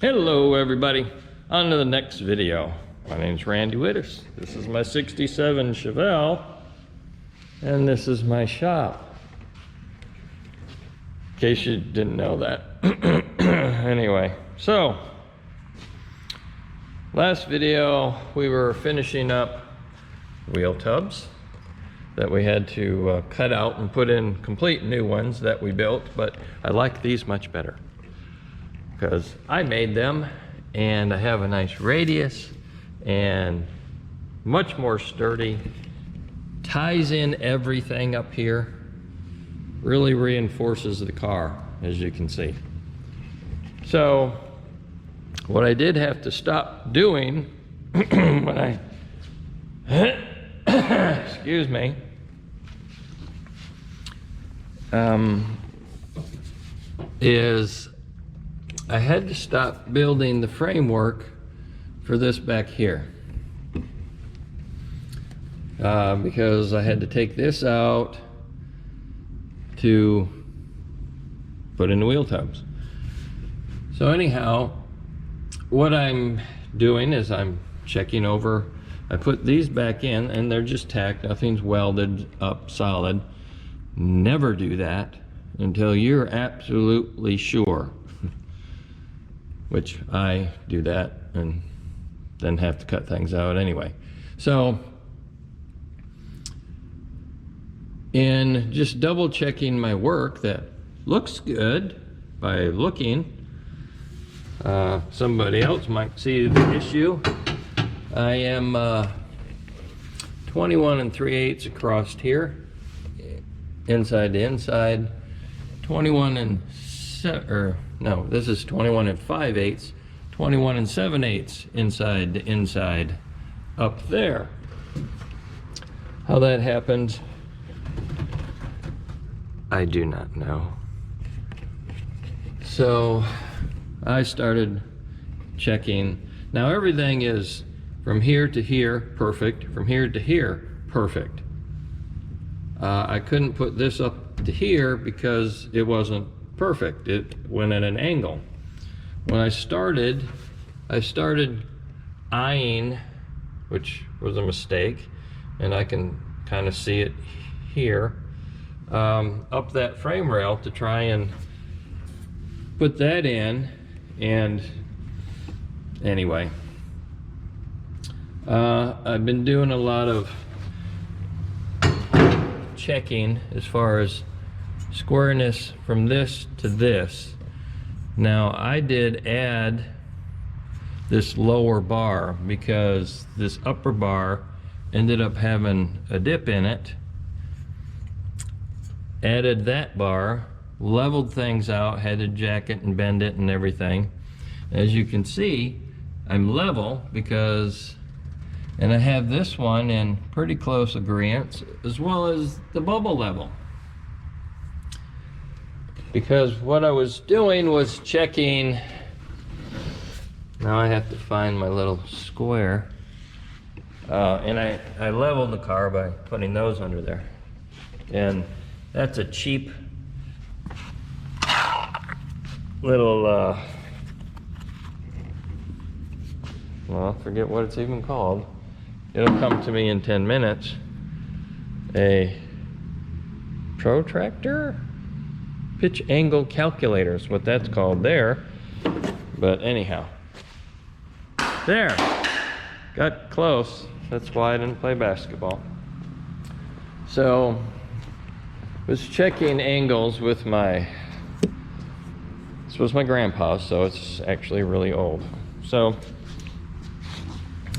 Hello everybody, on to the next video. My name's Randy Witters. This is my 67 Chevelle and this is my shop. In case you didn't know that. Anyway, so last video we were finishing up wheel tubs that we had to cut out and put in complete new ones that we built, but I like these much better because I made them and I have a nice radius and much more sturdy, ties in everything up here, really reinforces the car, as you can see. So what I did have to stop doing when I excuse me, is I had to stop building the framework for this back here because I had to take this out to put in the wheel tubs. So anyhow, what I'm doing is I'm checking over. I put these back in and they're just tacked, nothing's welded up solid. Never do that until you're absolutely sure. Which I do that and then have to cut things out anyway. So in just double checking my work that looks good by looking, somebody else might see the issue. I am 21 3/8 across here, inside to inside, 21 and no, this is 21 5/8, 21 7/8 inside to inside up there. How that happened, I do not know. So I started checking. Now everything is from here to here, perfect. From here to here, perfect. I couldn't put this up to here because it wasn't perfect. It went at an angle. When I started eyeing, which was a mistake, and I can kind of see it here, up that frame rail to try and put that in. And anyway, I've been doing a lot of checking as far as squareness from this to this. Now I did add this lower bar because this upper bar ended up having a dip in it. Added that bar, leveled things out, had to jack it and bend it and everything. As you can see, I'm level because, and I have this one in pretty close agreement, as well as the bubble level. Because what I was doing was checking, now I have to find my little square, and I leveled the car by putting those under there. And that's a cheap little, well, I forget what it's even called. It'll come to me in 10 minutes. A protractor? Pitch angle calculator is what that's called there. But anyhow, there, got close. That's why I didn't play basketball. So was checking angles with this was my grandpa's, so it's actually really old. So,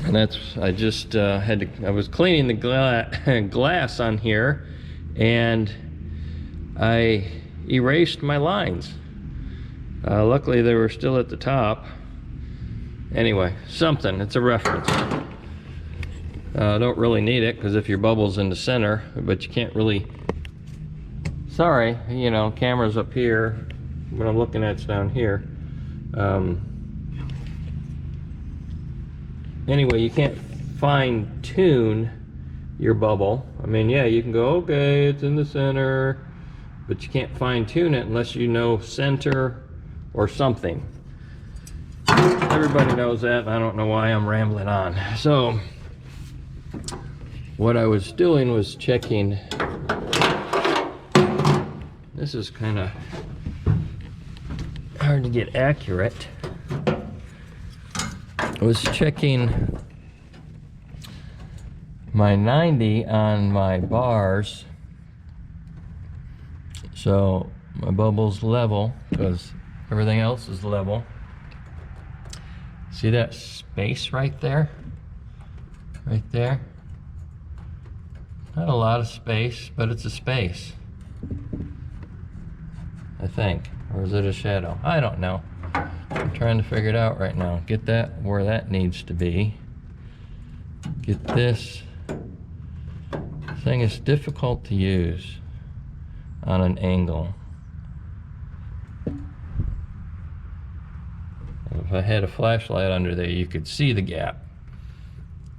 and that's, I just I was cleaning the glass on here and I erased my lines. Luckily they were still at the top. Anyway, something, it's a reference. Don't really need it because if your bubble's in the center, but you can't really, sorry, you know, camera's up here, what I'm looking at's down here. Anyway, you can't fine tune your bubble. I mean, yeah, you can go, okay, it's in the center, but you can't fine tune it unless you know center or something. everybody knows that, and I don't know why I'm rambling on. So what I was doing was checking. This is kind of hard to get accurate. I was checking my 90 on my bars, so my bubble's level because everything else is level. See that space right there? Right there? Not a lot of space, but it's a space, I think. Or is it a shadow? I don't know. I'm trying to figure it out right now. Get that where that needs to be. Get this. This thing is difficult to use on an angle. If I had a flashlight under there, you could see the gap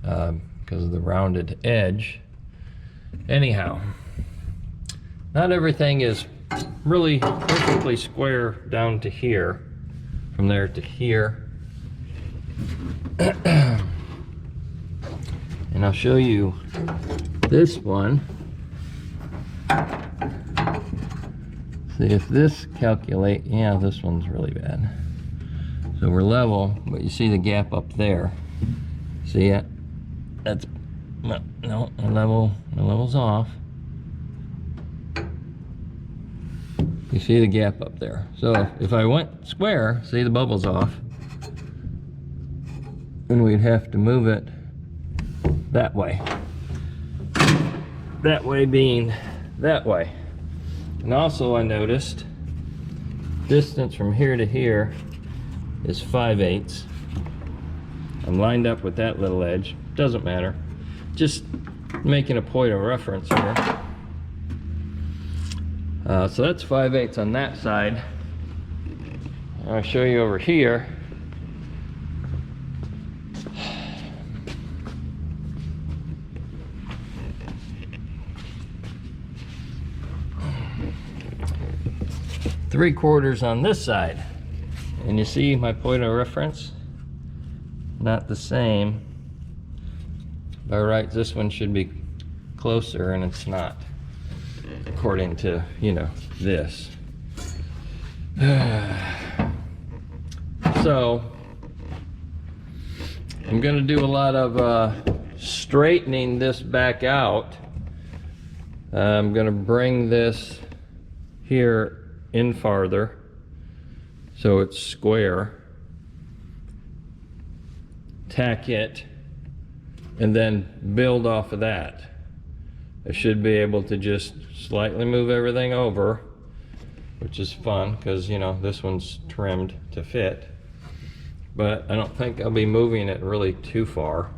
because of the rounded edge. Anyhow, not everything is really perfectly square down to here, from there to here. And I'll show you this one. See if this calculate, yeah, this one's really bad. So we're level, but you see the gap up there. See it? That's, no, the level's off. You see the gap up there. So if I went square, see the bubble's off, and we'd have to move it that way. That way being that way. And also I noticed distance from here to here is 5/8. I'm lined up with that little edge. Doesn't matter. Just making a point of reference here. So that's 5/8 on that side. I'll show you over here. Three-quarters on this side. And you see my point of reference? Not the same. By right, this one should be closer, and it's not, according to, you know, this. So I'm gonna do a lot of straightening this back out. I'm gonna bring this here in farther so it's square, tack it, and then build off of that. I should be able to just slightly move everything over, which is fun because, you know, this one's trimmed to fit, but I don't think I'll be moving it really too far.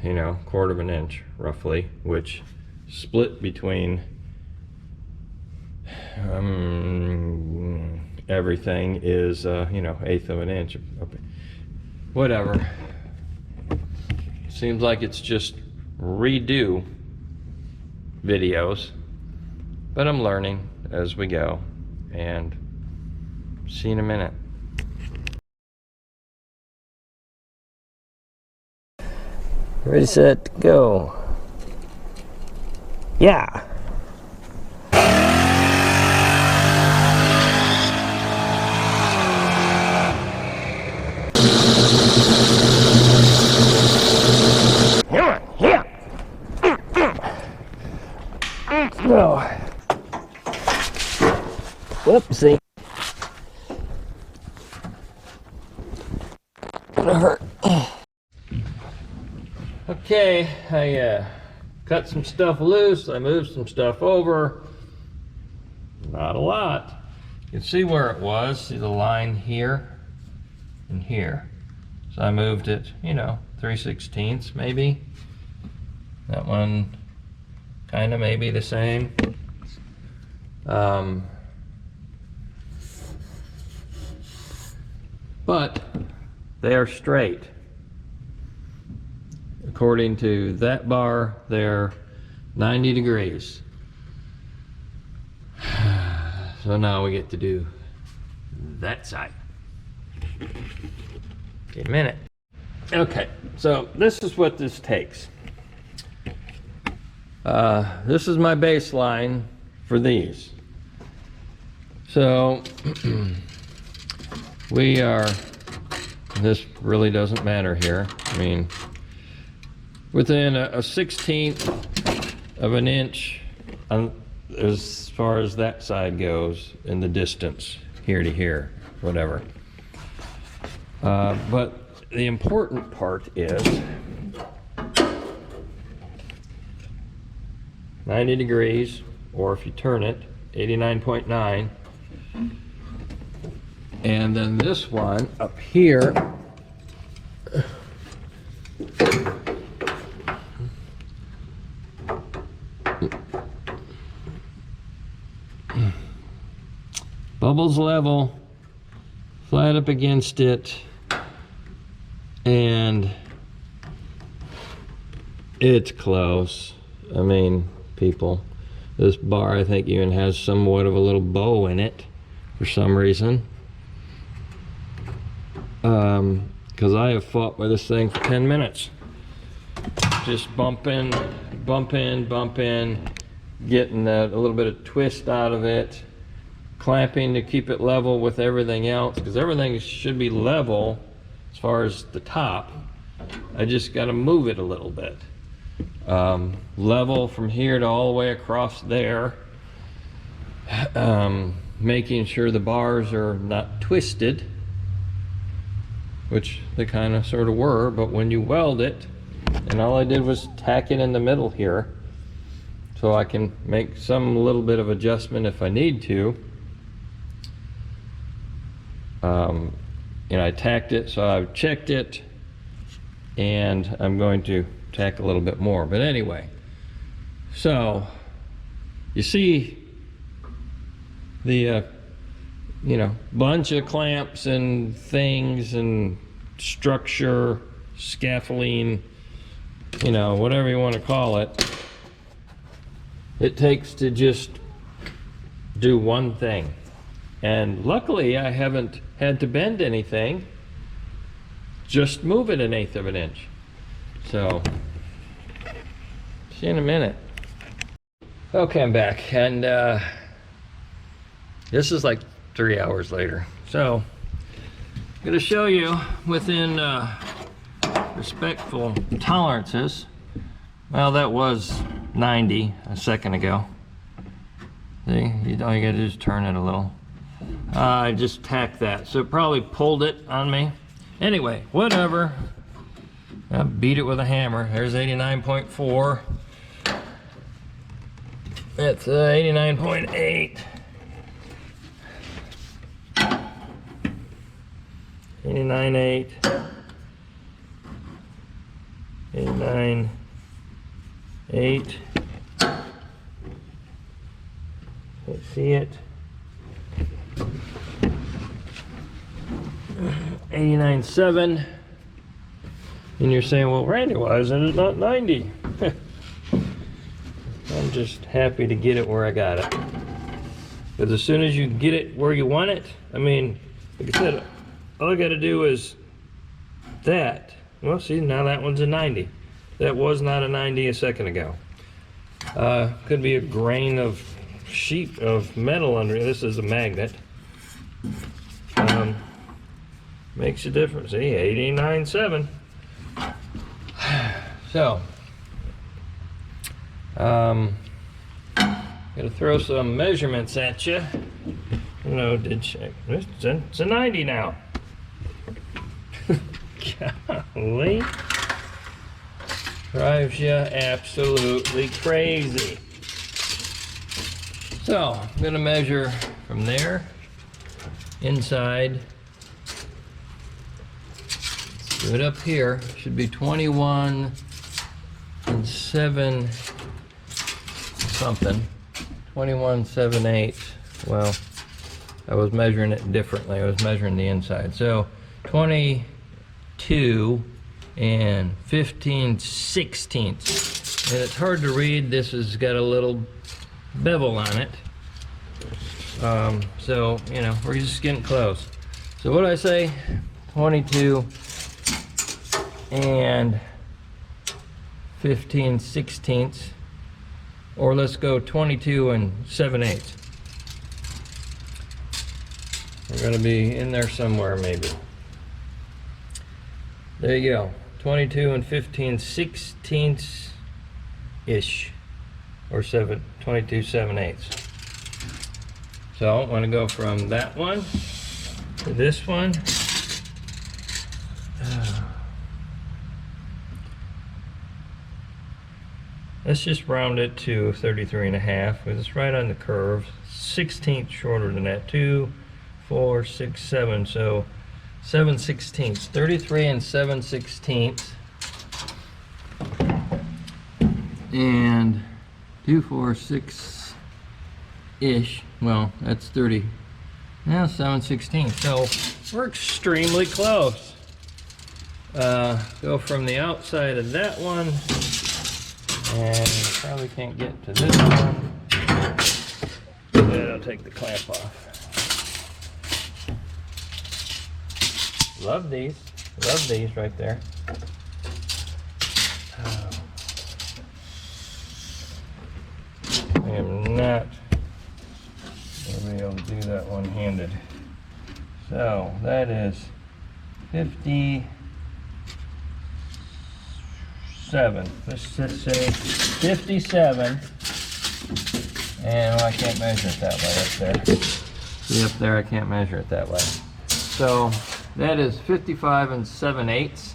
You know, 1/4 of an inch roughly, which split between everything is, you know, 1/8 of an inch. Whatever. Seems like it's just redo videos, but I'm learning as we go, and see you in a minute. Ready, set, go. Yeah. No. Whoopsie. Gonna hurt. Okay, I cut some stuff loose. I moved some stuff over. Not a lot. You can see where it was. See the line here and here. So I moved it, you know, 3/16 maybe. That one kind of maybe the same. But they are straight. According to that bar, they're 90 degrees. So now we get to do that side. a minute. Okay, so this is what this takes. This is my baseline for these. So this really doesn't matter here. I mean, within a 1/16 of an inch as far as that side goes in the distance, here to here, whatever. But the important part is 90 degrees, or if you turn it, 89.9. And then this one up here, bubbles level, flat up against it, and it's close. I mean, people, this bar I think even has somewhat of a little bow in it for some reason. Because I have fought with this thing for 10 minutes. Just bump in, getting a little bit of twist out of it, clamping to keep it level with everything else, because everything should be level as far as the top. I just got to move it a little bit. Level from here to all the way across there. Making sure the bars are not twisted, which they kind of sort of were, but when you weld it, and all I did was tack it in the middle here, so I can make some little bit of adjustment if I need to. And I tacked it, so I've checked it, and I'm going to tack a little bit more. But anyway, so you see the bunch of clamps and things and structure, scaffolding, whatever you want to call it, it takes to just do one thing. And luckily I haven't had to bend anything, just move it 1/8 of an inch. So, see you in a minute. Okay, I'm back, and this is like 3 hours later. So, I'm gonna show you within respectful tolerances. Well, that was 90 a second ago. See, all you gotta do is turn it a little. I just tacked that, so it probably pulled it on me. Anyway, whatever. I beat it with a hammer. There's 89.4. That's 89.8. 89.8. 89.8. Let's see it. 89.7. And you're saying, well, Randy, why isn't it not 90? I'm just happy to get it where I got it. Because as soon as you get it where you want it, I mean, like I said, all I got to do is that. Well, see, now that one's a 90. That was not a 90 a second ago. Could be a grain of sheet of metal under it. This is a magnet. Makes a difference. See, 89.7. So, gonna throw some measurements at you. It's a 90 now. Golly. Drives you absolutely crazy. So, I'm gonna measure from there, inside. Let's do it up here. Should be 21 and 7 something. 21.78. Well, I was measuring it differently. I was measuring the inside. So 22 and 15/16. And it's hard to read. This has got a little bevel on it. So, we're just getting close. So what I say, 22 and 15/16, or let's go 22 and 7/8. We're gonna be in there somewhere maybe. There you go, 22 and 15/16 ish, or 22 7/8. So I'm gonna go from that one to this one. Let's just round it to 33.5, because it's right on the curve. 1/16 shorter than that. 2, 4, 6, 7. So 7/16. 33 and 7/16. And 2, 4, 6 ish. Well, that's 30. Now 7/16. So we're extremely close. Go from the outside of that one, and probably can't get to this one. Then I'll take the clamp off. Love these right there. I am not going to be able to do that one-handed. So that is 57. Let's just say 57. And I can't measure it that way up there. See up there, I can't measure it that way. So that is 55 and 7/8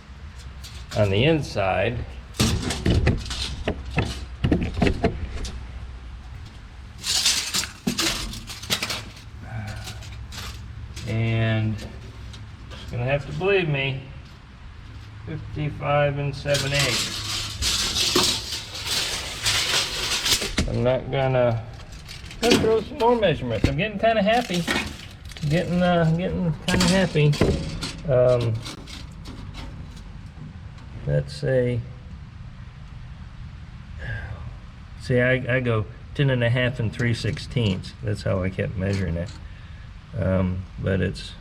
on the inside. And you're gonna have to believe me, 55 and 7/8. I'm not gonna throw some more measurements. I'm getting kind of happy. Getting kind of happy. Let's say, see, I go 10.5 and 3/16. That's how I kept measuring it. But it's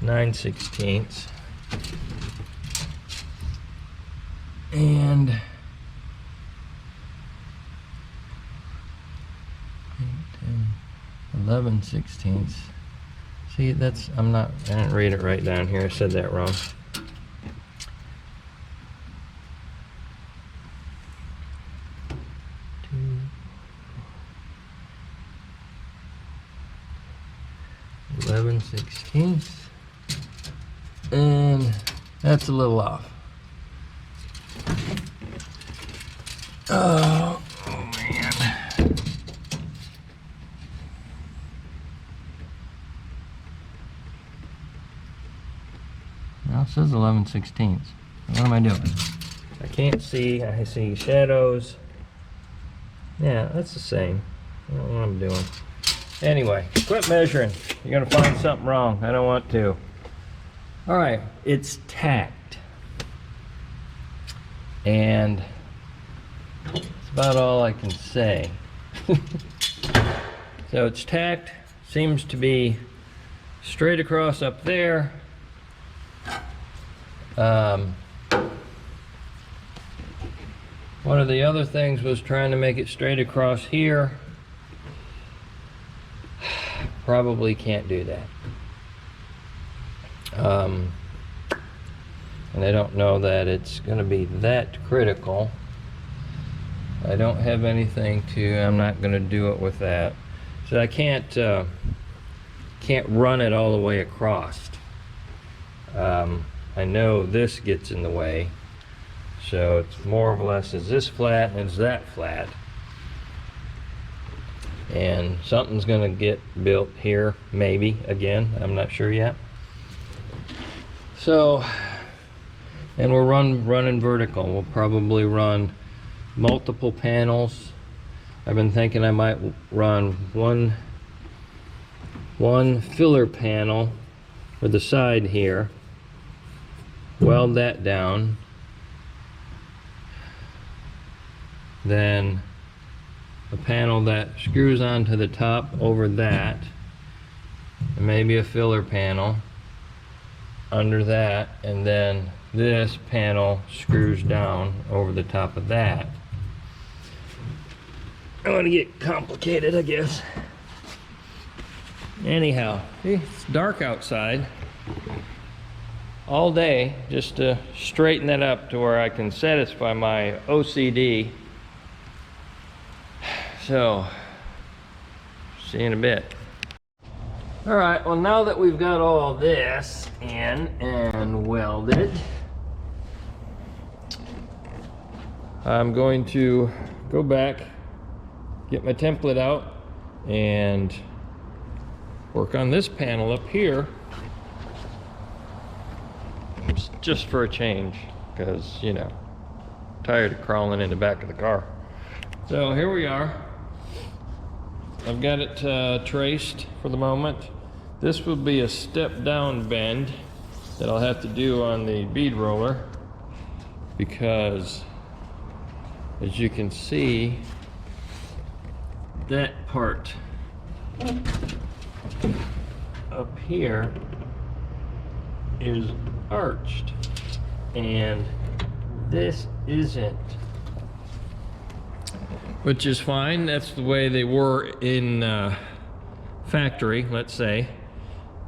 9/16. And 11/16. See, that's, I didn't read it right down here. I said that wrong. Two, 11/16. And that's a little off. Oh man. Well, it says 11/16. What am I doing? I can't see. I see shadows. Yeah, that's the same. I don't know what I'm doing. Anyway, quit measuring. You're gonna find something wrong. I don't want to. All right, it's tacked. And that's about all I can say. So it's tacked, seems to be straight across up there. One of the other things was trying to make it straight across here. Probably can't do that. And I don't know that it's going to be that critical. I don't have anything I'm not going to do it with that. So I can't run it all the way across. I know this gets in the way. So it's more or less, is this flat and is that flat? And something's going to get built here, maybe, again, I'm not sure yet. So, and we're running vertical. We'll probably run multiple panels. I've been thinking I might run one filler panel for the side here, weld that down, then a panel that screws onto the top over that, and maybe a filler panel under that, and then this panel screws down over the top of that. I want to get complicated, I guess. Anyhow, see, it's dark outside all day just to straighten that up to where I can satisfy my OCD. So, see you in a bit. All right, well, now that we've got all this in and welded, I'm going to go back, get my template out, and work on this panel up here, just for a change, because, you know, I'm tired of crawling in the back of the car. So here we are. I've got it traced for the moment. This will be a step down bend that I'll have to do on the bead roller, because as you can see, that part up here is arched and this isn't, which is fine. That's the way they were in factory, let's say,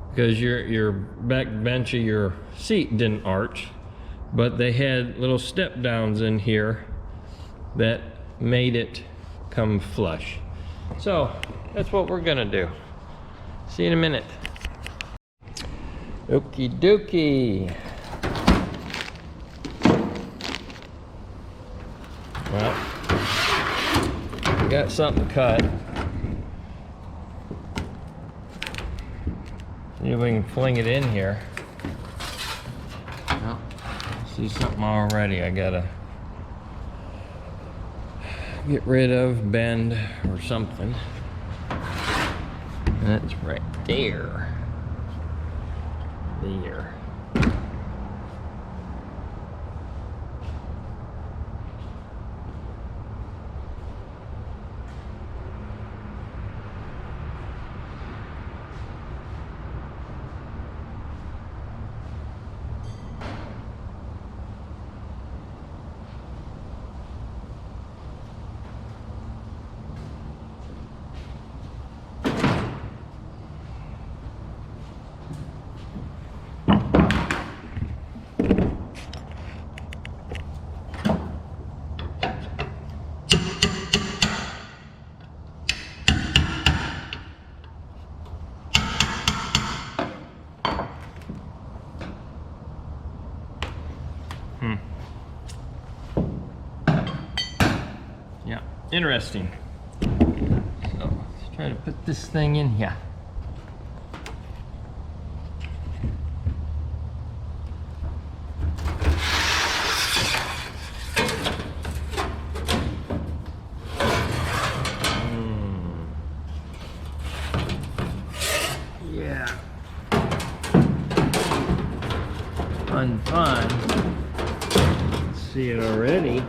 because your back bench of your seat didn't arch, but they had little step downs in here that made it come flush. So that's what we're gonna do. See you in a minute. Okie dokie. Well, we got something cut. See if we can fling it in here. Well, see something already I gotta get rid of, bend, or something. That's right there. There. Yeah, interesting. So let's try to put this thing in here. Yeah. Fun. See it already.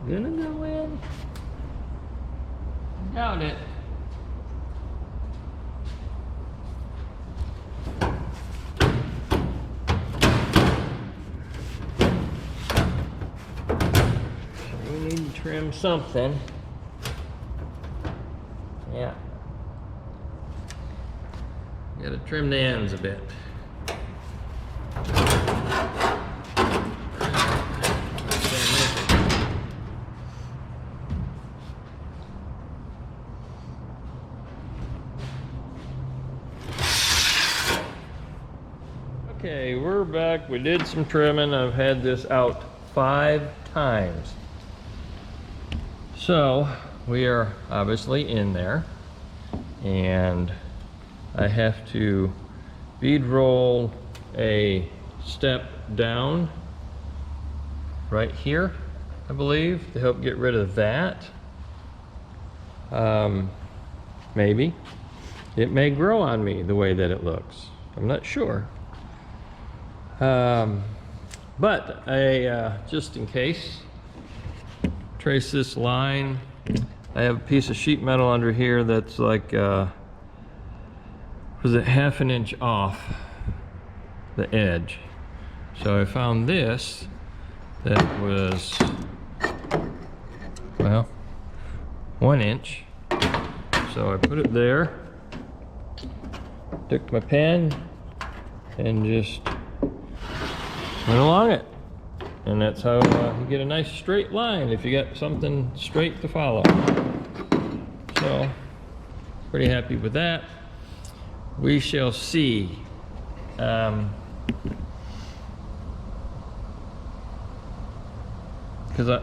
Gonna go in? Doubt it. We need to trim something. Yeah. Gotta trim the ends a bit. Okay, we're back. We did some trimming. I've had this out 5 times. So we are obviously in there, and I have to bead roll a step down right here, I believe, to help get rid of that. Maybe. It may grow on me the way that it looks. I'm not sure. But I, just in case, trace this line. I have a piece of sheet metal under here that's like, was it ½ an inch off the edge. So I found this that was, well, 1 inch. So I put it there, took my pen and just went along it. And that's how you get a nice straight line if you got something straight to follow. So, pretty happy with that. We shall see. Because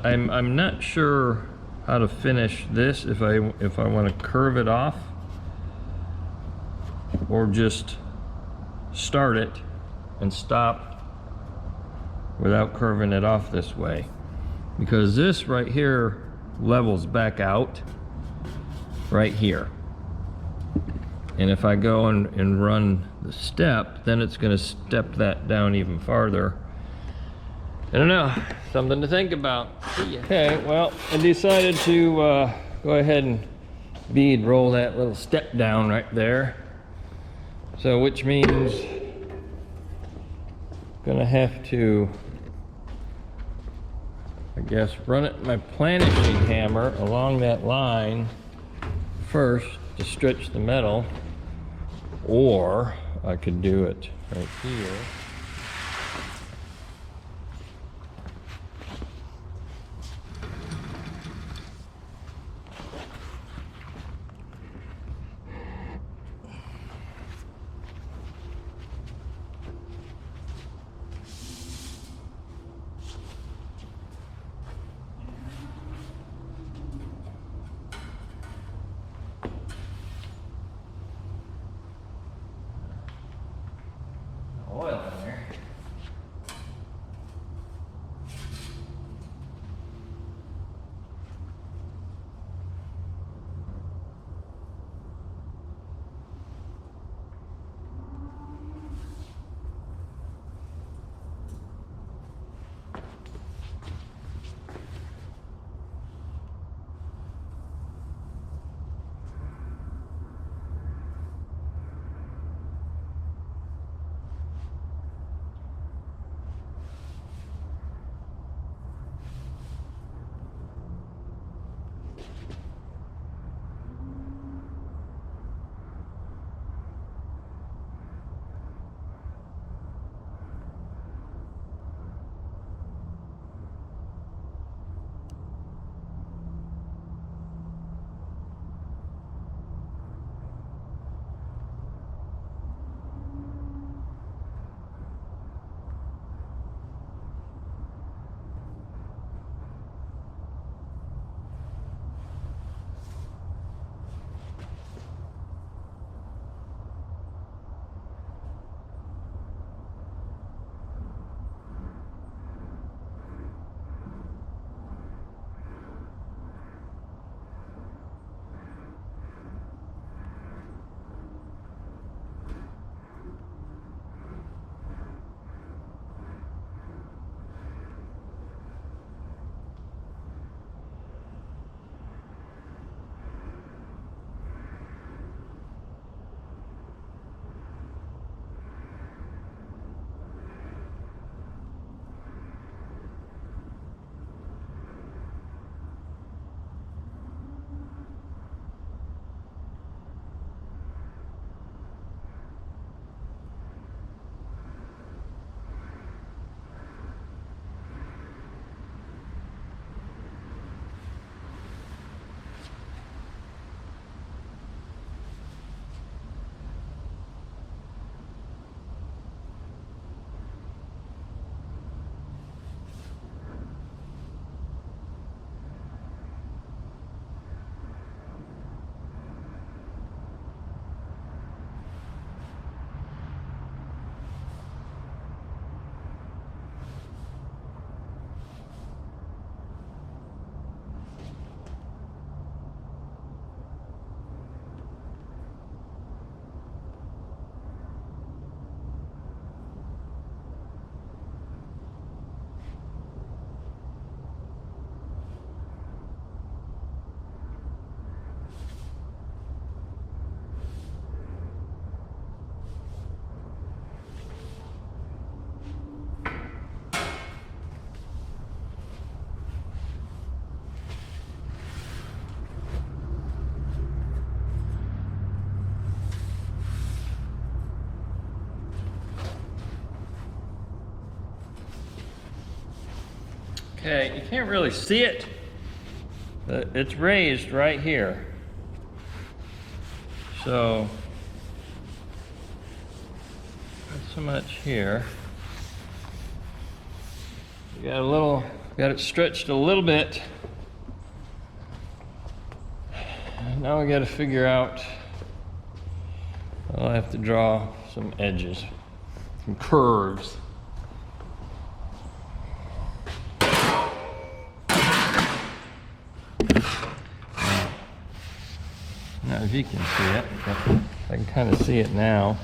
I'm not sure how to finish this, if I want to curve it off or just start it and stop without curving it off this way, because this right here levels back out right here, and if I go and run the step, then it's going to step that down even farther. I don't know, something to think about. Okay, well, I decided to go ahead and bead roll that little step down right there. So, which means gonna have to, I guess, run it my planishing hammer along that line first to stretch the metal, or I could do it right here. Oil. Okay, you can't really see it, but it's raised right here. So, not so much here. You got it stretched a little bit. Now we got to figure out, I'll have to draw some edges, some curves. Now if you can see it, I can kind of see it now.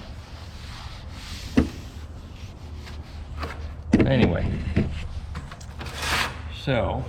Anyway, so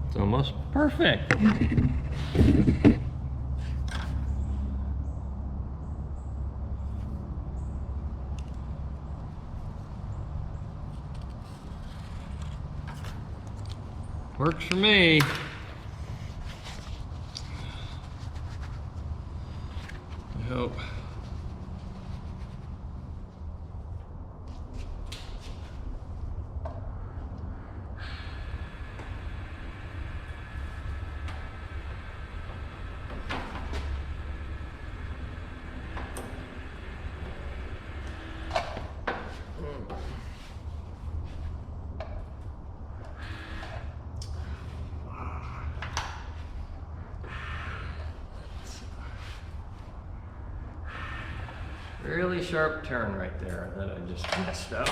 it's almost perfect. Works for me. I hope. Really sharp turn right there that I just messed up.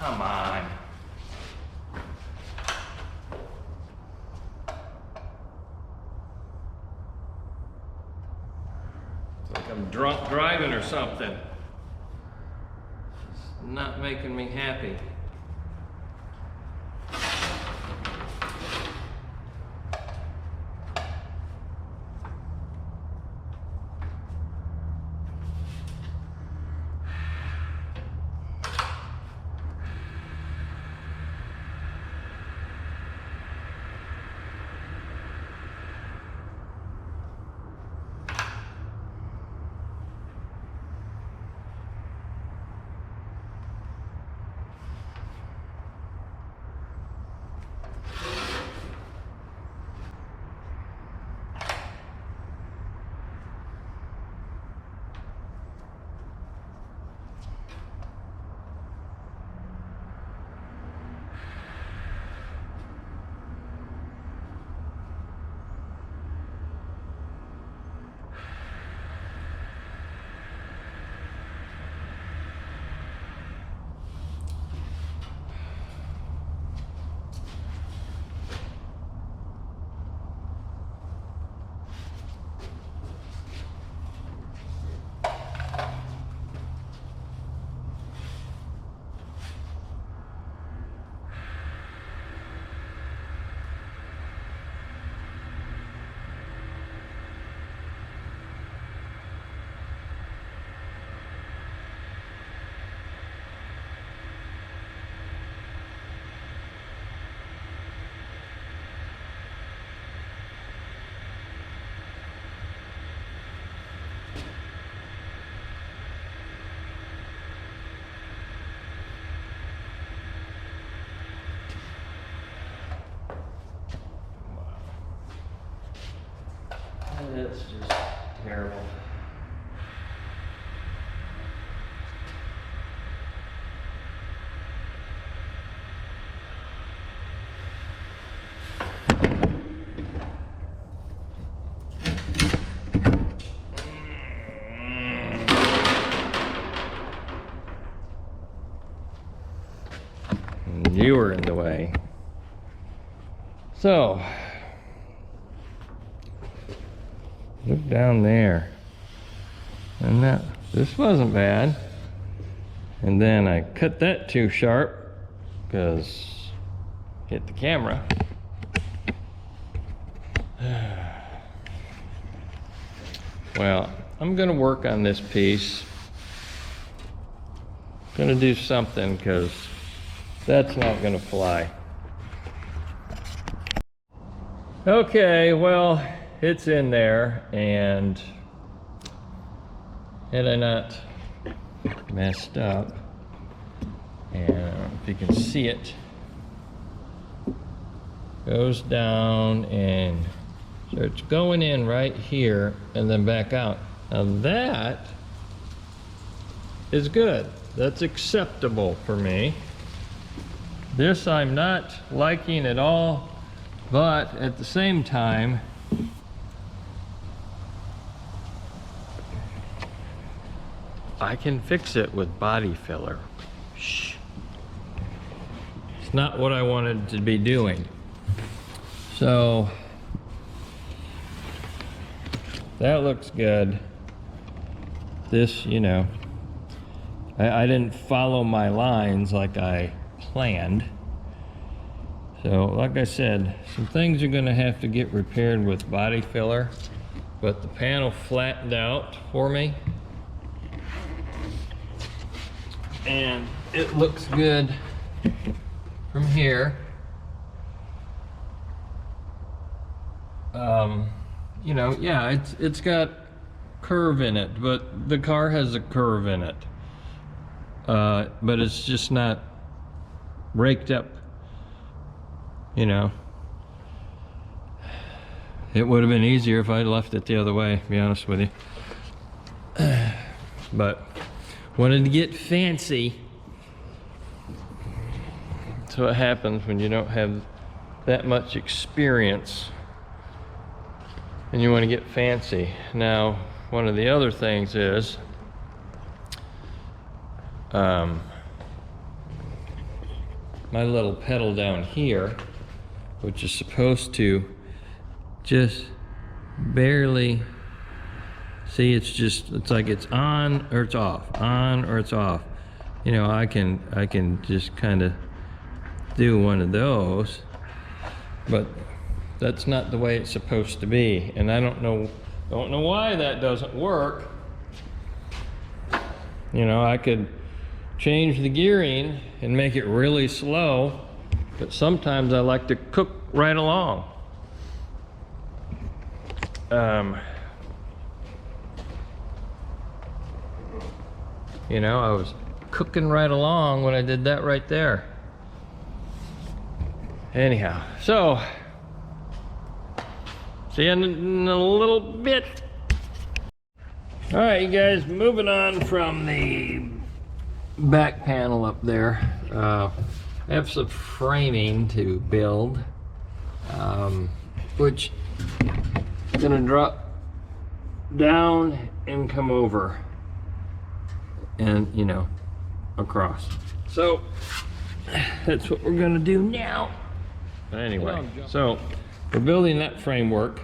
Come on. It's like I'm drunk driving or something. It's not making me happy. It's just terrible. You were in the way. So, look down there. And this wasn't bad. And then I cut that too sharp because hit the camera. Well, I'm gonna work on this piece. Gonna do something because that's not gonna fly. Okay, well, it's in there, and had I not messed up, and I don't know if you can see it, goes down and starts going in right here and then back out. Now that is good. That's acceptable for me. This I'm not liking at all, but at the same time, I can fix it with body filler. Shh. It's not what I wanted to be doing. So that looks good. This, you know, I didn't follow my lines like I planned. So like I said, some things are gonna have to get repaired with body filler, but the panel flattened out for me. And it looks good from here. You know, yeah, it's got curve in it, but the car has a curve in it. But it's just not raked up, you know. It would have been easier if I'd left it the other way, to be honest with you. But wanted to get fancy. That's what happens when you don't have that much experience and you want to get fancy. Now, one of the other things is my little pedal down here, which is supposed to just barely, see, it's like it's on or it's off, on or it's off. You know, I can just kind of do one of those, but that's not the way it's supposed to be, and I don't know why that doesn't work. You know, I could change the gearing and make it really slow, but sometimes I like to cook right along. You know, I was cooking right along when I did that right there. Anyhow, so see you in a little bit. All right, you guys, moving on from the back panel up there. I have some framing to build, which is gonna drop down and come over and, you know, across. So that's what we're gonna do now. But anyway, so we're building that framework.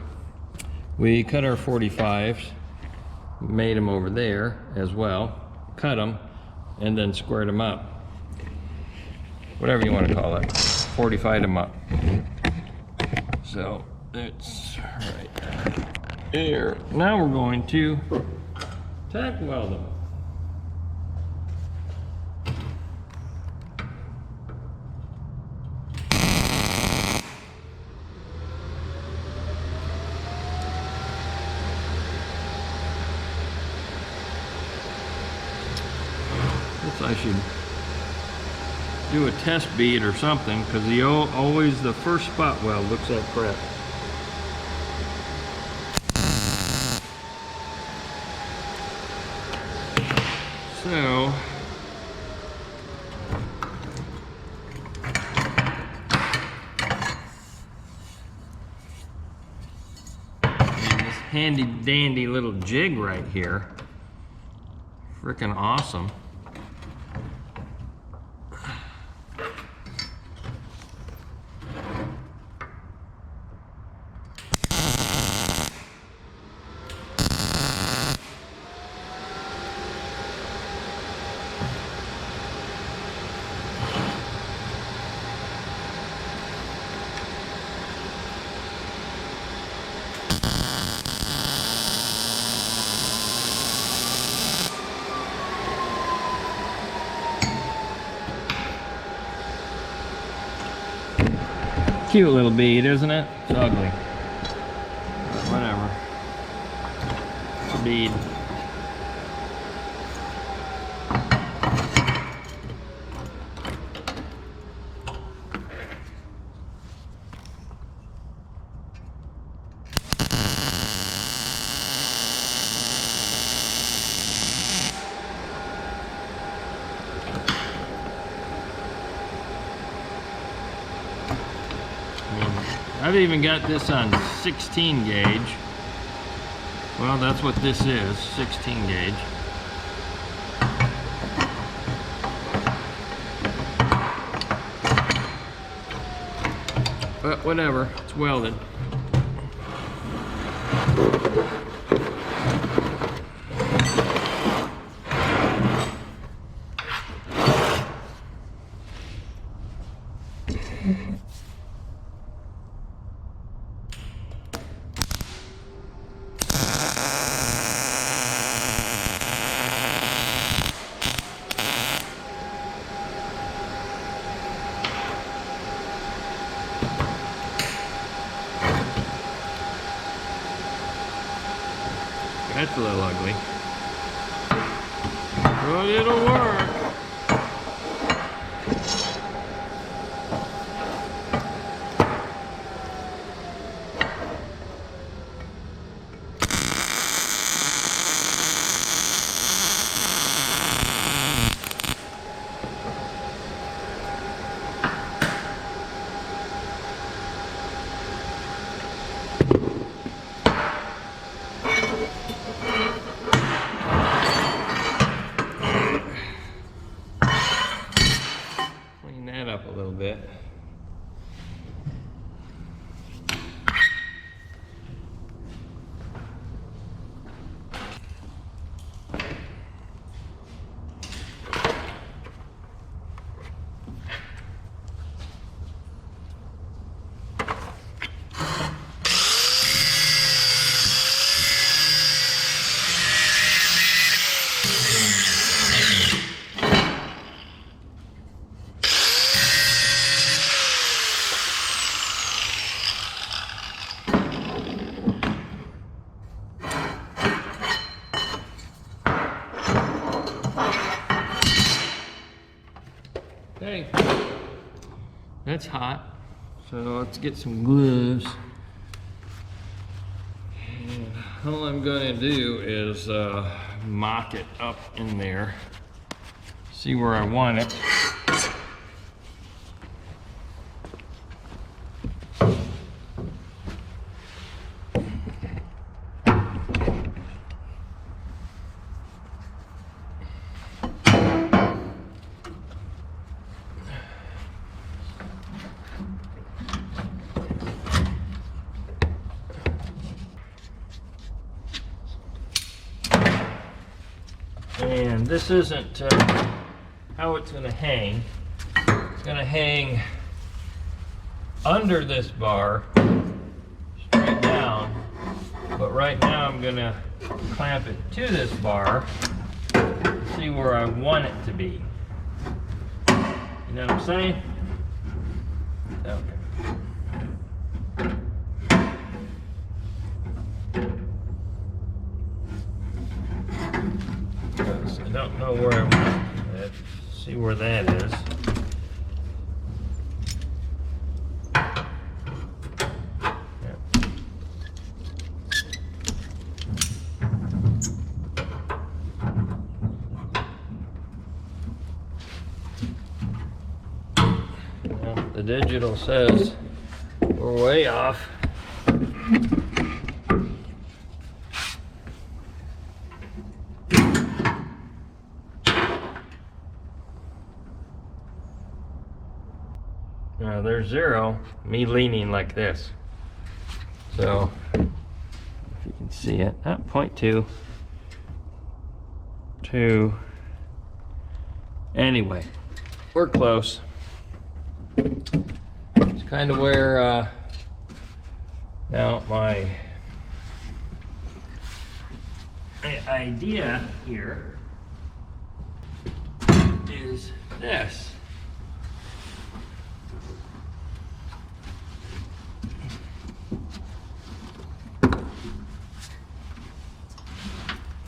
We cut our 45s, made them over there as well, cut them, and then squared them up. Whatever you want to call it, 45'd them up. So it's right there. Now we're going to tack weld them. I should do a test bead or something, because always the first spot weld looks like crap. So, this handy dandy little jig right here, freaking awesome. Cute little bead, isn't it? It's ugly. But whatever. It's a bead. I've even got this on 16 gauge. Well, that's what this is, 16 gauge. But whatever, it's welded. That's a little ugly, but it'll work. Up a little bit. Okay, that's hot, so let's get some gloves. And all I'm going to do is mock it up in there, see where I want it. And this isn't how it's going to hang. It's going to hang under this bar, straight down. But right now I'm going to clamp it to this bar, see where I want it to be. You know what I'm saying? Okay. I don't know where I want it. See where that is. digital says we're way off. Now there's 0, me leaning like this. So, if you can see it, 0.2, 2. Anyway, we're close. It's kind of where now my idea here is this.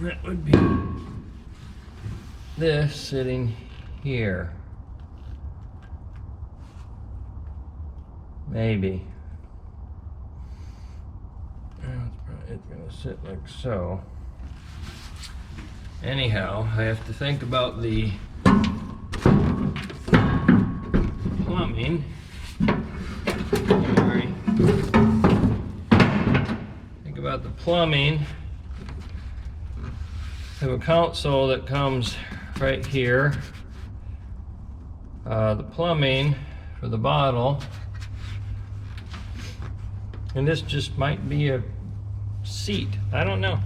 That would be this sitting here. Maybe. It's gonna sit like so. Anyhow, I have to think about the plumbing. Sorry. Think about the plumbing. I have a console that comes right here. The plumbing for the bottle. And this just might be a seat. I don't know.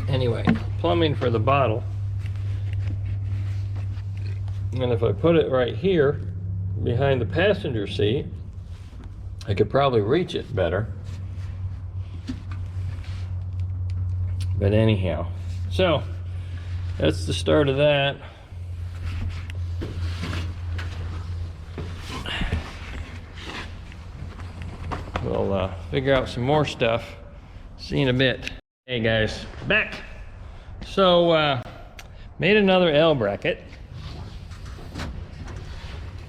Anyway, plumbing for the bottle. And if I put it right here behind the passenger seat, I could probably reach it better. But anyhow, so that's the start of that. We'll figure out some more stuff. See you in a bit. Hey guys, back. So made another L bracket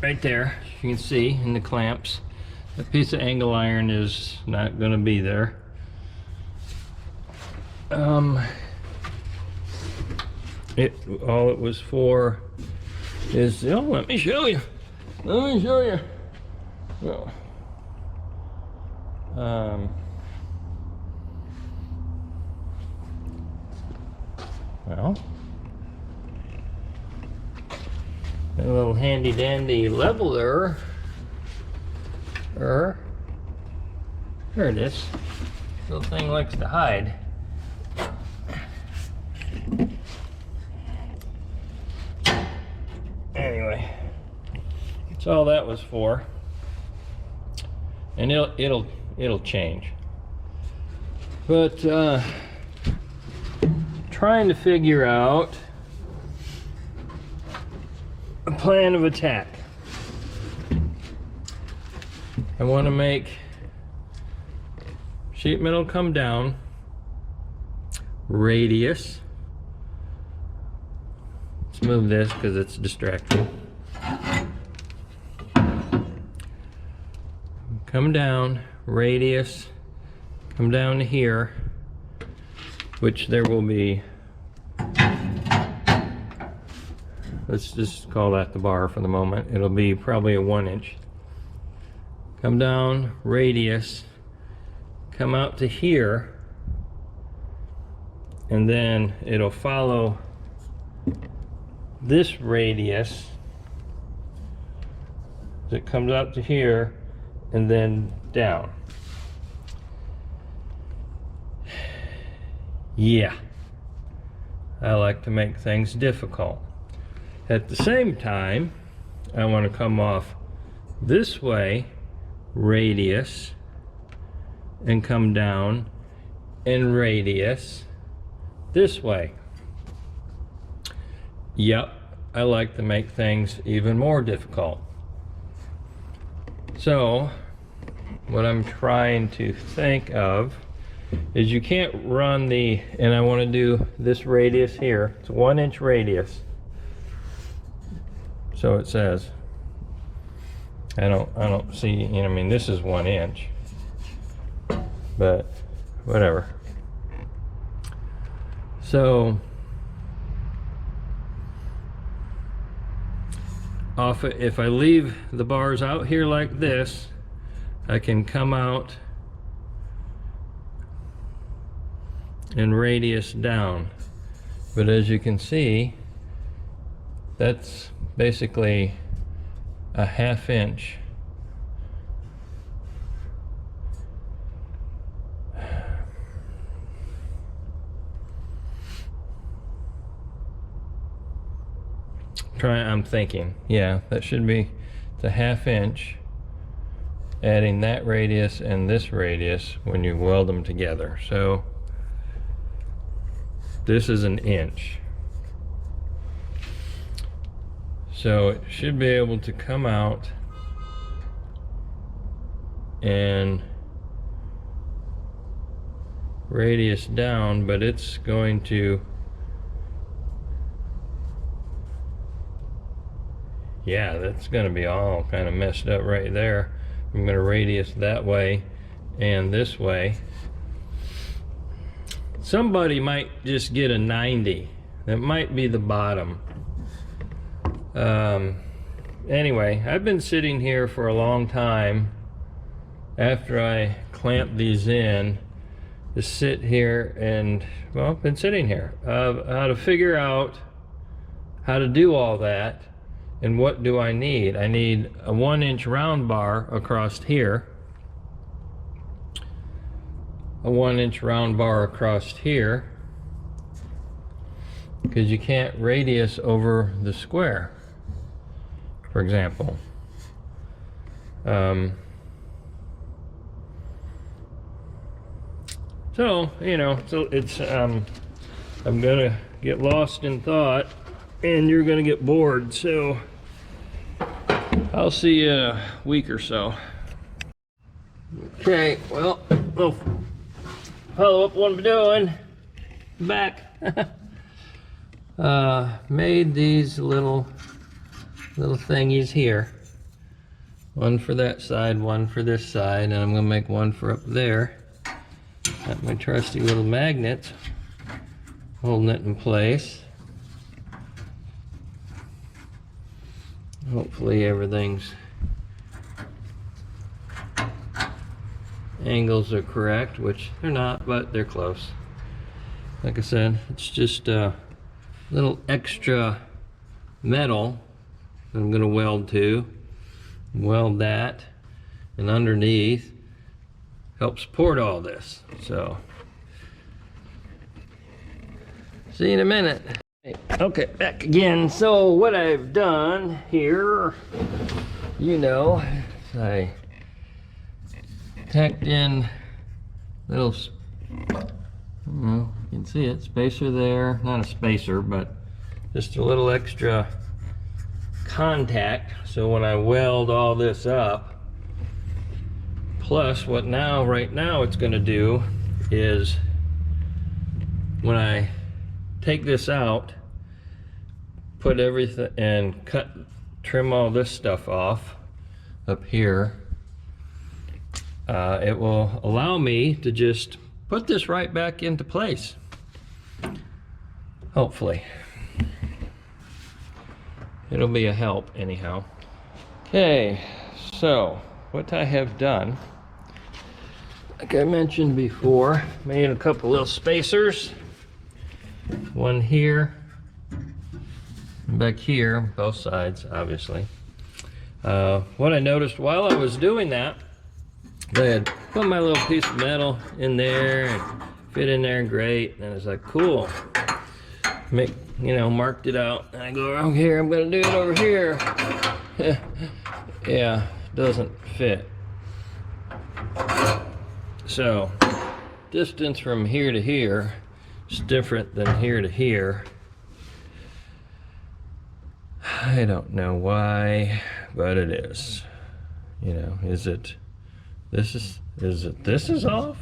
right there. You can see in the clamps. That piece of angle iron is not going to be there. All it was for is, oh, let me show you. Let me show you. Well, a little handy dandy leveler. There it is. Little thing likes to hide. Anyway, that's all that was for, and it'll change. But trying to figure out a plan of attack. I want to make sheet metal come down, radius. Let's move this because it's distracting. Come down, radius, come down to here, which there will be, let's just call that the bar for the moment. It'll be probably a 1 inch. Come down, radius, come out to here, and then it'll follow this radius that comes out to here and then down. Yeah, I like to make things difficult. At the same time, I want to come off this way, radius, and come down and radius this way. Yep, I like to make things even more difficult. So, what I'm trying to think of is you can't run the, and I want to do this radius here. It's a 1 inch radius. So it says. I don't see, you know, I mean, this is 1 inch, but whatever. So off. If I leave the bars out here like this, I can come out and radius down. But as you can see, that's basically a 1/2 inch. I'm thinking, yeah, that should be the 1/2 inch, adding that radius and this radius when you weld them together. So this is 1 inch. So it should be able to come out and radius down, but it's going to, yeah, that's going to be all kind of messed up right there. I'm going to radius that way and this way. Somebody might just get a 90. That might be the bottom. Anyway, I've been sitting here for a long time after I clamp these in to sit here and, well, I've been sitting here how to figure out how to do all that. And what do I need? I need a 1 inch round bar across here, a 1 inch round bar across here, because you can't radius over the square, for example. So, you know, so it's, I'm gonna get lost in thought and you're gonna get bored, so I'll see you in a week or so. Okay, well, we'll follow up what I'm doing. Back. Made these little thingies here. One for that side, one for this side, and I'm gonna make one for up there. Got my trusty little magnets holding it in place. Hopefully everything's angles are correct, which they're not, but they're close. Like I said, it's just a little extra metal that I'm going to weld to. Weld that, and underneath help support all this. So, see you in a minute. Okay, back again. So what I've done here, you know, is I tacked in little, you can see it, spacer there, not a spacer, but just a little extra contact. So when I weld all this up, plus what now, right now it's going to do is when I take this out, put everything and trim all this stuff off up here, it will allow me to just put this right back into place, hopefully. It'll be a help anyhow. Okay, so what I have done, like I mentioned before, made a couple little spacers. One here, back here, both sides, obviously. What I noticed while I was doing that, I had put my little piece of metal in there and fit in there great, and it's like, cool. Marked it out, and I go around here, I'm gonna do it over here. Yeah, doesn't fit. So, distance from here to here is different than here to here. I don't know why, but it is. You know, is it this is off?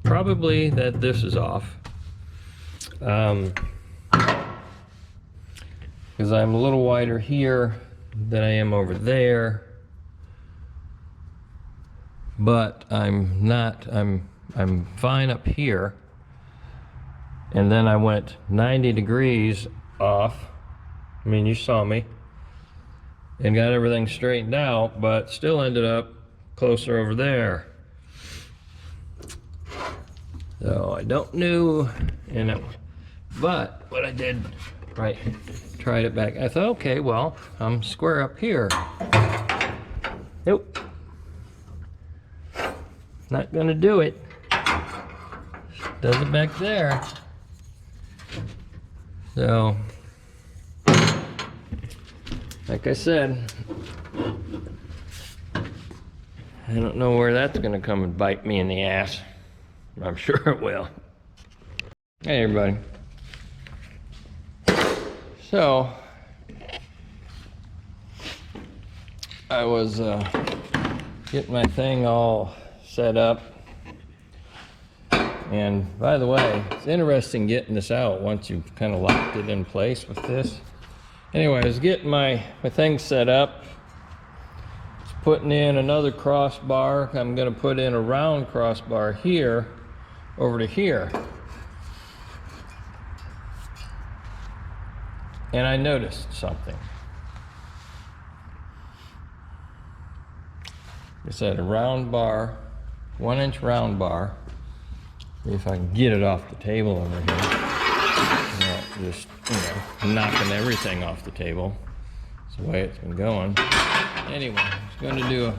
Probably that this is off. Because I'm a little wider here than I am over there. But I'm not, I'm fine up here. And then I went 90 degrees off. I mean, you saw me. and got everything straightened out, but still ended up closer over there. So I don't know, but what I did, right, tried it back. I thought, okay, well, I'm square up here. Nope. Not gonna do it. Does it back there. So, like I said, I don't know where that's gonna come and bite me in the ass. I'm sure it will. Hey everybody. So, I was getting my thing all set up. And by the way, it's interesting getting this out once you've kind of locked it in place with this. Anyway, I was getting my thing set up. Just putting in another crossbar. I'm going to put in a round crossbar here over to here. And I noticed something. I said a round bar, 1-inch round bar. See if I can get it off the table over here. Not just, knocking everything off the table. That's the way it's been going. Anyway, I'm just going to do a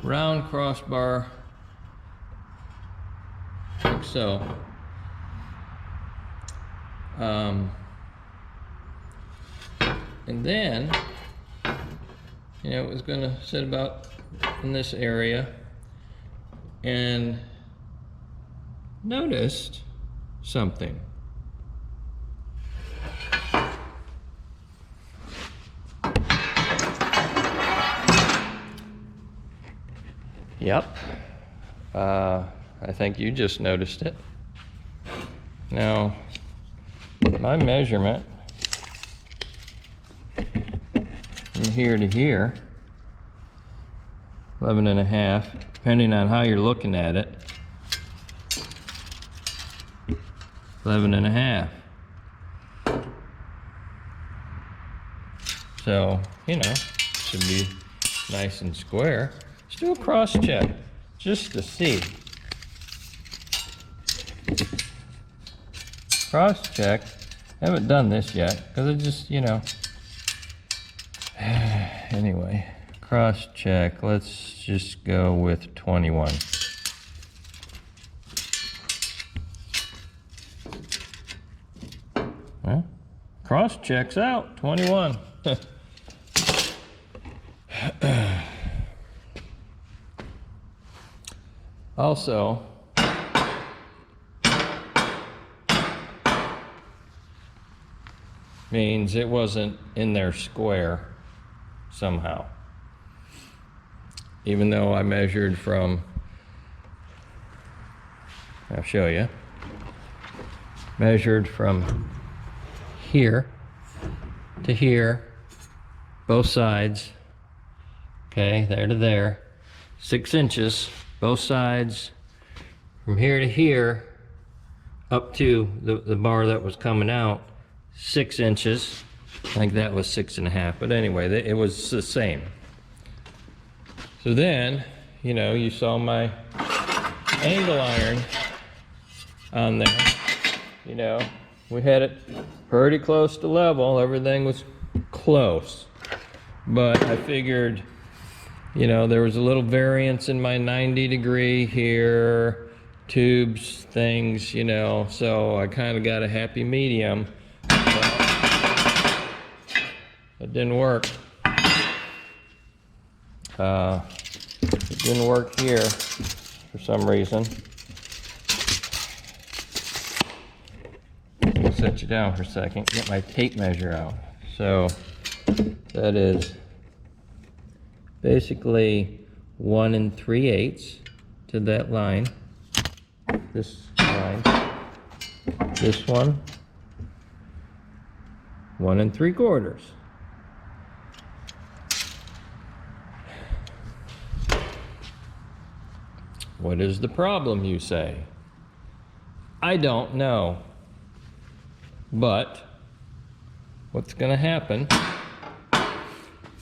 round crossbar, like so. And then, it was going to sit about in this area, and noticed something. Yep. I think you just noticed it. Now, my measurement from here to here, 11.5, depending on how you're looking at it, 11.5. So, should be nice and square. Let's do a cross check just to see. Cross check. I haven't done this yet because it just, Anyway, cross check. Let's just go with 21. Well, cross checks out, 21. Also, means it wasn't in there square somehow. Even though I measured from, I'll show you, measured from here to here, both sides, okay, there to there, 6 inches, both sides, from here to here, up to the bar that was coming out, 6 inches. I think that was 6.5, but anyway, it was the same. So then, you saw my angle iron on there. We had it pretty close to level. Everything was close. But I figured, there was a little variance in my 90-degree here, tubes, things, so I kind of got a happy medium. It didn't work. It didn't work here for some reason. I'll set you down for a second, get my tape measure out. So that is basically 1 3/8 to that line. This line. This one, 1 3/4. What is the problem, you say? I don't know. But what's going to happen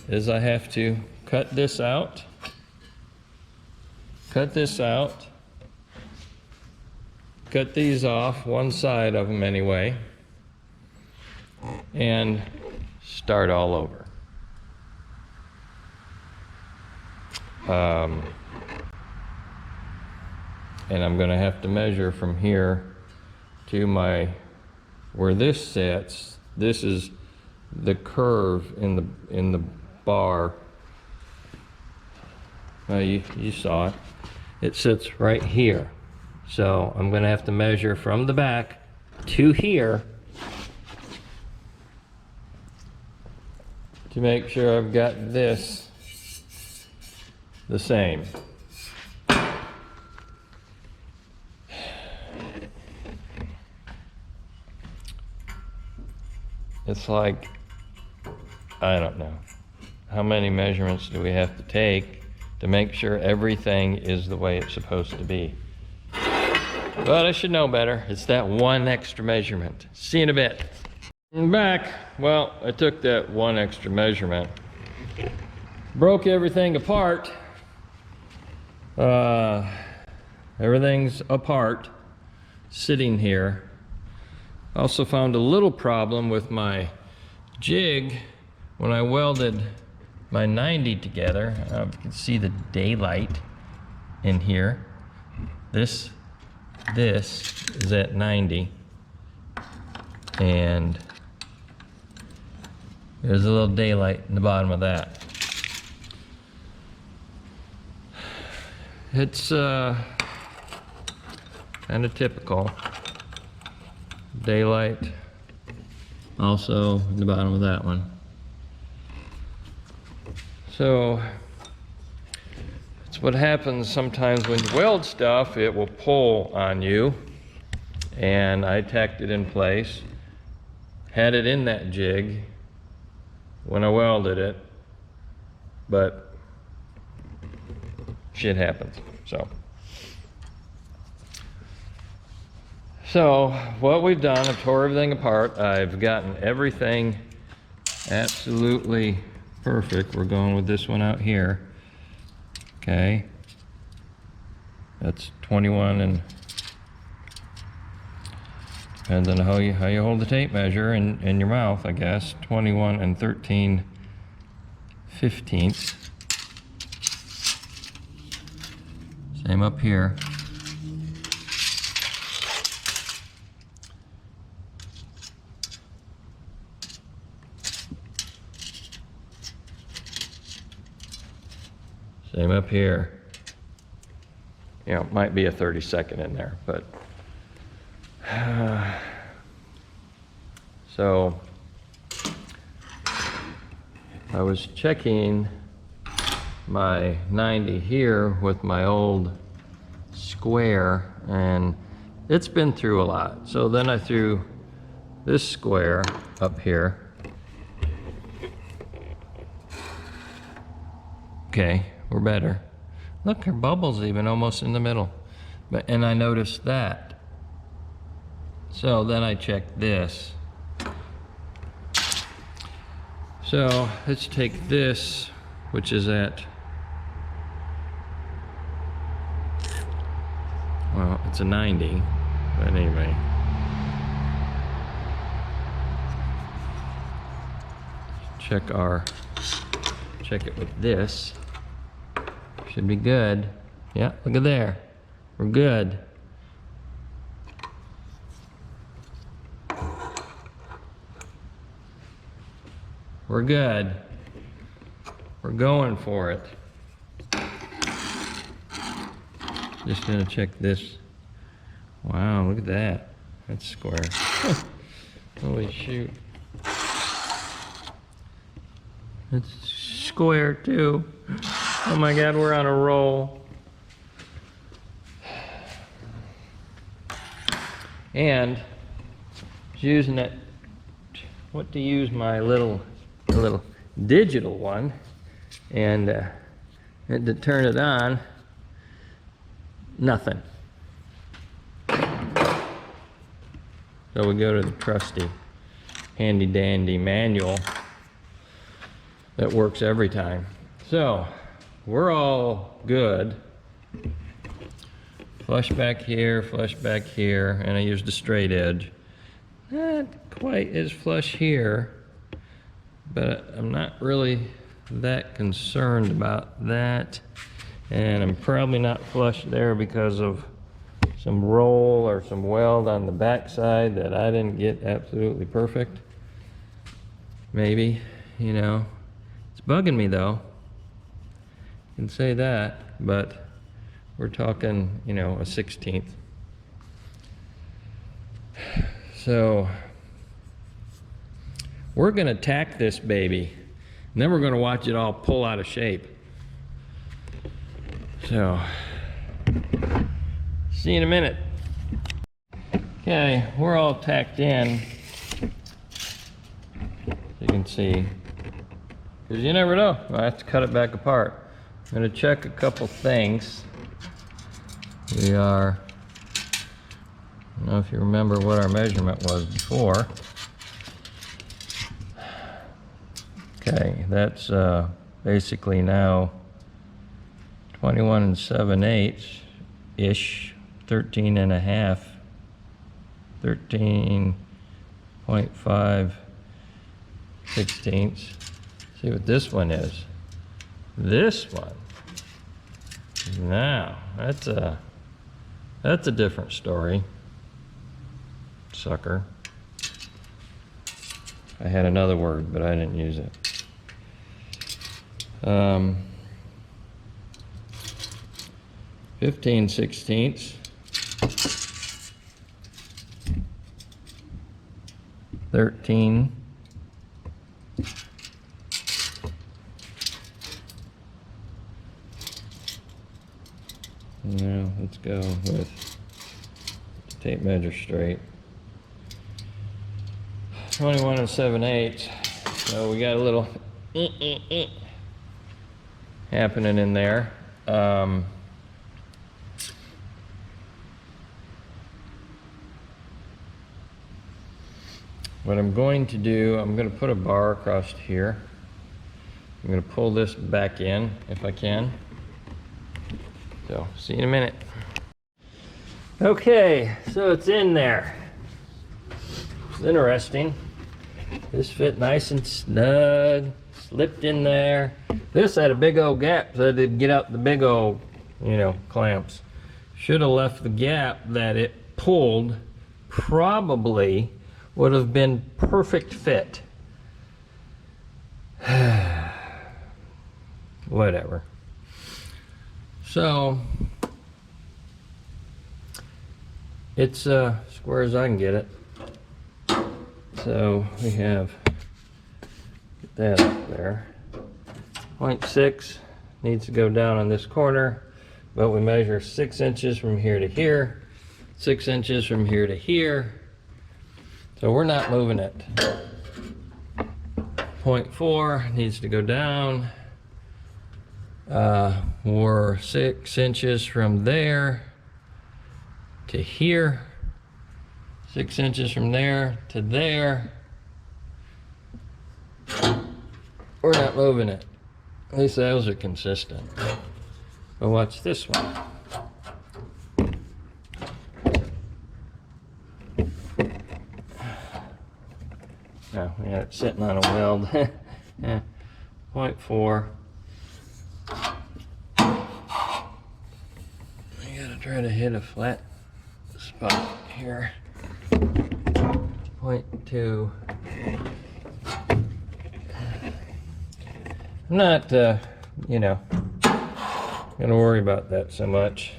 is I have to cut this out, cut these off, one side of them anyway, and start all over. And I'm going to have to measure from here to where this sits. This is the curve in the bar. You saw it. It sits right here. So I'm going to have to measure from the back to here to make sure I've got this the same. It's like, I don't know, how many measurements do we have to take to make sure everything is the way it's supposed to be? But I should know better. It's that one extra measurement. See you in a bit. I'm back. Well, I took that one extra measurement, broke everything apart. Everything's apart, sitting here. Also found a little problem with my jig when I welded my 90 together. You can see the daylight in here. This is at 90, and there's a little daylight in the bottom of that. It's kind of typical. Daylight also in the bottom of that one. So it's what happens sometimes when you weld stuff. It will pull on you, and I tacked it in place, had it in that jig when I welded it, but shit happens. So what we've done, I've tore everything apart. I've gotten everything absolutely perfect. We're going with this one out here. Okay. That's 21, and depends on how you hold the tape measure in your mouth, I guess. 21 and 13/15. Same up here. Same up here. You know, might be a 32nd in there, but so I was checking my 90 here with my old square, and it's been through a lot. So then I threw this square up here. Okay, we're better. Look, her bubble's even almost in the middle. And I noticed that. So then I checked this. So let's take this, which is at, well, it's a 90, but anyway. Check it with this. Should be good. Yeah, look at there. We're good. We're good. We're going for it. Just gonna check this. Wow, look at that. That's square. Holy shoot. It's square too. Oh my God, we're on a roll. And using it, what to use my little digital one, and to turn it on, nothing. So we go to the trusty handy dandy manual, that works every time. So we're all good. Flush back here, and I used a straight edge. Not quite as flush here, but I'm not really that concerned about that. And I'm probably not flush there because of some roll or some weld on the back side that I didn't get absolutely perfect. Maybe, you know. It's bugging me though. I can say that, but we're talking, you know, a 1/16. So we're gonna tack this baby, and then we're gonna watch it all pull out of shape. So, see you in a minute. Okay, we're all tacked in. You can see, because you never know, I have to cut it back apart. I'm gonna check a couple things. We are, I don't know if you remember what our measurement was before. Okay, that's basically now 21 7/8-ish, 13 and a half, 13.5 16ths. See what this one is. This one, now, that's a different story, sucker. I had another word, but I didn't use it. 15/16, 13. Now let's go with tape measure straight. 21 7/8. So we got a little happening in there. What I'm going to do, I'm going to put a bar across here. I'm going to pull this back in if I can. So, see you in a minute. Okay, so it's in there. It's interesting. This fit nice and snug, slipped in there. This had a big old gap, so I had to get out the big old, you know, clamps. Should have left the gap that it pulled. Probably would have been perfect fit. Whatever. So it's square as I can get it. So we have, get that up there. 0.6 needs to go down on this corner, but we measure 6 inches from here to here, 6 inches from here to here. So we're not moving it. 0.4 needs to go down. We're 6 inches from there to here, 6 inches from there to there. We're not moving it. At least those are consistent. But watch this one. Oh, yeah, it's sitting on a weld. Yeah. 0.4. Try to hit a flat spot here. 0.2. I'm not, you know, gonna worry about that so much.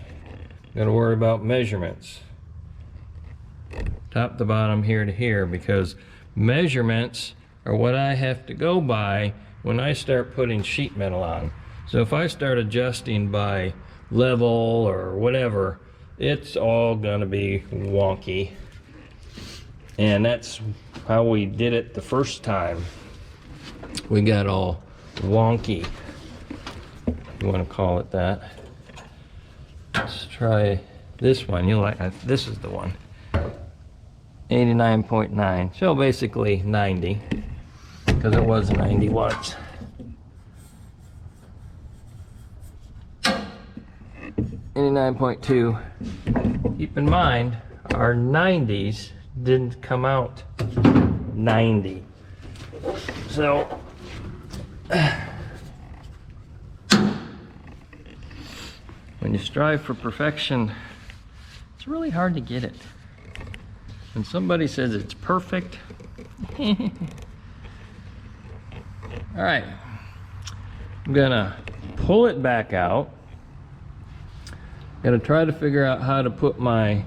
I'm gonna worry about measurements. Top to bottom, here to here, because measurements are what I have to go by when I start putting sheet metal on. So if I start adjusting by level or whatever, it's all gonna be wonky. And that's how we did it the first time. We got all wonky, if you want to call it that. Let's try this one. You'll like this is the one. 89.9. So basically 90, because it was 90 watts. 89.2. Keep in mind, our 90s didn't come out 90. So, when you strive for perfection, it's really hard to get it. When somebody says it's perfect, all right, I'm gonna pull it back out. Gonna try to figure out how to put my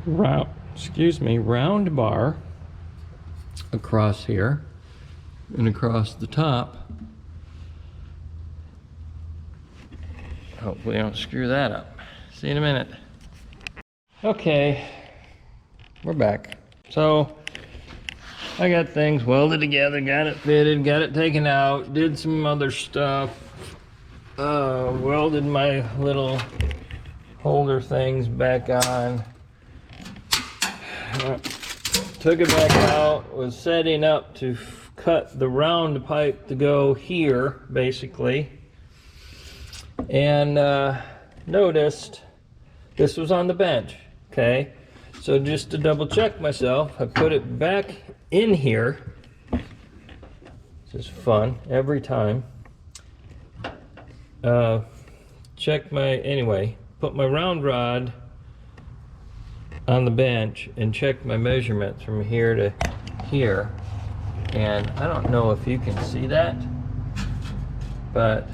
round bar across here and across the top. Hopefully I don't screw that up. See you in a minute. Okay, we're back. So I got things welded together, got it fitted, got it taken out, did some other stuff, welded my little holder things back on, took it back out, was setting up to cut the round pipe to go here basically, and noticed this was on the bench. Okay, so just to double check myself, I put it back in here. This is fun every time. Put my round rod on the bench and check my measurements from here to here. And I don't know if you can see that, but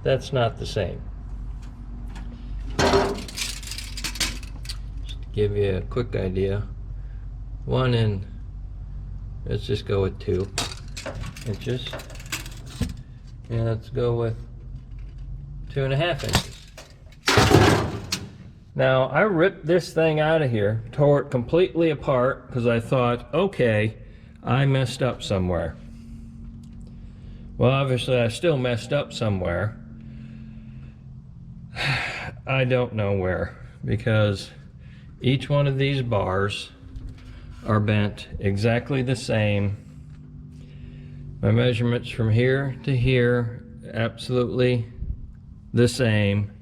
that's not the same. Just to give you a quick idea, let's just go with 2 inches, and let's go with 2.5 inches. Now I ripped this thing out of here, tore it completely apart because I thought, okay, I messed up somewhere. Well, obviously I still messed up somewhere. I don't know where, because each one of these bars are bent exactly the same. My measurements from here to here, absolutely the same.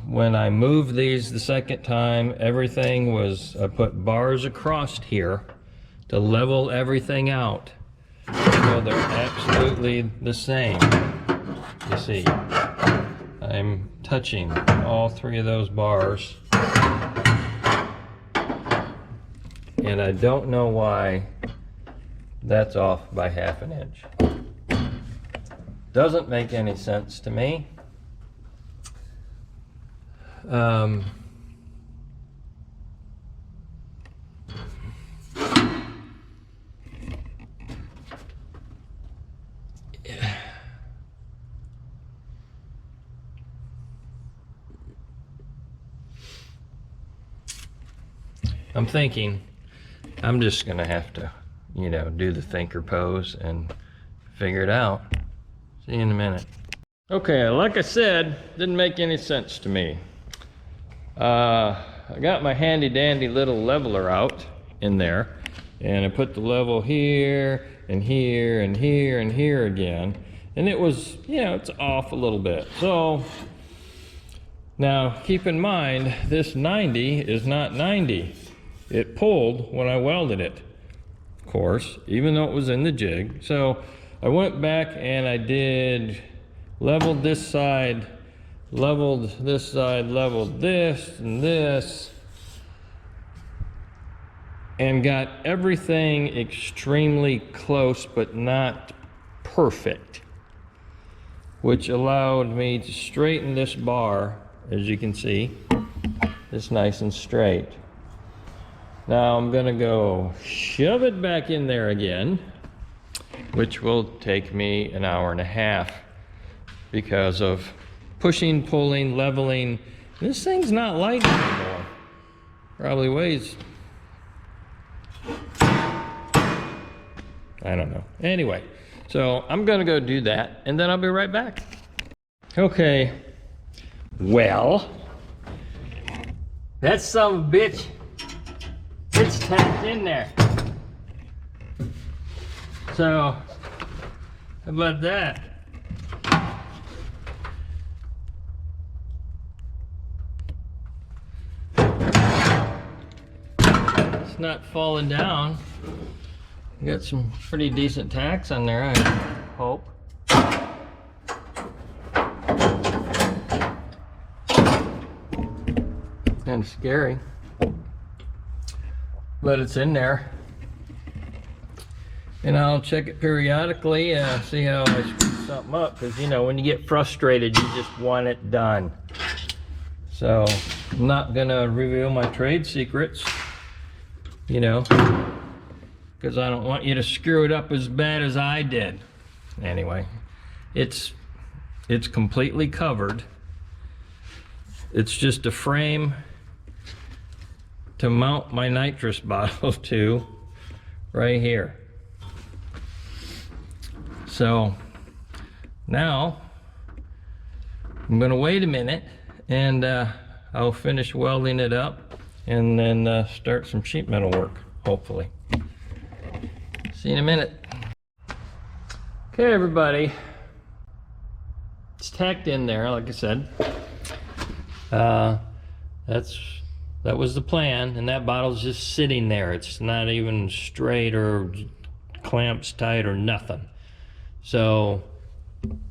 When I moved these the second time, everything was, I put bars across here to level everything out. So they're absolutely the same. You see, I'm touching all 3 of those bars. And I don't know why that's off by 1/2 inch. Doesn't make any sense to me. I'm thinking I'm just gonna have to, do the thinker pose and figure it out. See you in a minute. Okay, like I said, didn't make any sense to me. I got my handy dandy little leveler out in there, and I put the level here and here and here and here again, and it was, it's off a little bit. So now keep in mind, this 90 is not 90. It pulled when I welded it, of course, even though it was in the jig. So I went back and I leveled this side, leveled this side, leveled this and this, and got everything extremely close but not perfect, which allowed me to straighten this bar, as you can see. It's nice and straight. Now I'm gonna go shove it back in there again, which will take me 1.5 hours because of pushing, pulling, leveling. This thing's not light anymore. Probably weighs, I don't know. Anyway, so I'm gonna go do that and then I'll be right back. Okay, well, that son of a bitch, it's tacked in there. So, how about that? it's not falling down. Got some pretty decent tacks on there, I hope. Kind of scary, but it's in there. And I'll check it periodically, see how I screw something up, because you know, when you get frustrated, you just want it done. So I'm not gonna reveal my trade secrets, you know, because I don't want you to screw it up as bad as I did. Anyway, it's completely covered. It's just a frame to mount my nitrous bottle to right here. So now I'm gonna wait a minute and I'll finish welding it up and then start some sheet metal work, hopefully. See you in a minute. Okay, everybody, it's tacked in there, like I said. That was the plan, and that bottle's just sitting there. It's not even straight or clamps tight or nothing. So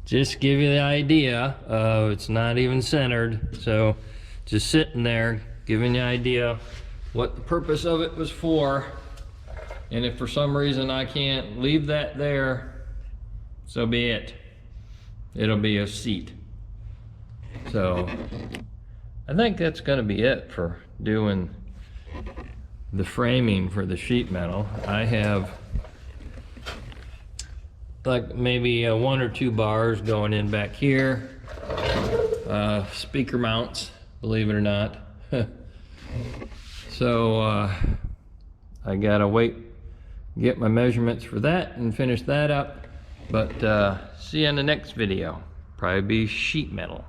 just give you the idea of it's not even centered. So just sitting there, giving you an idea what the purpose of it was for. And if for some reason I can't leave that there, so be it. It'll be a seat. So I think that's going to be it for doing the framing for the sheet metal. I have like maybe 1 or 2 bars going in back here, speaker mounts, believe it or not. So I gotta wait, get my measurements for that and finish that up. But see you in the next video. Probably be sheet metal.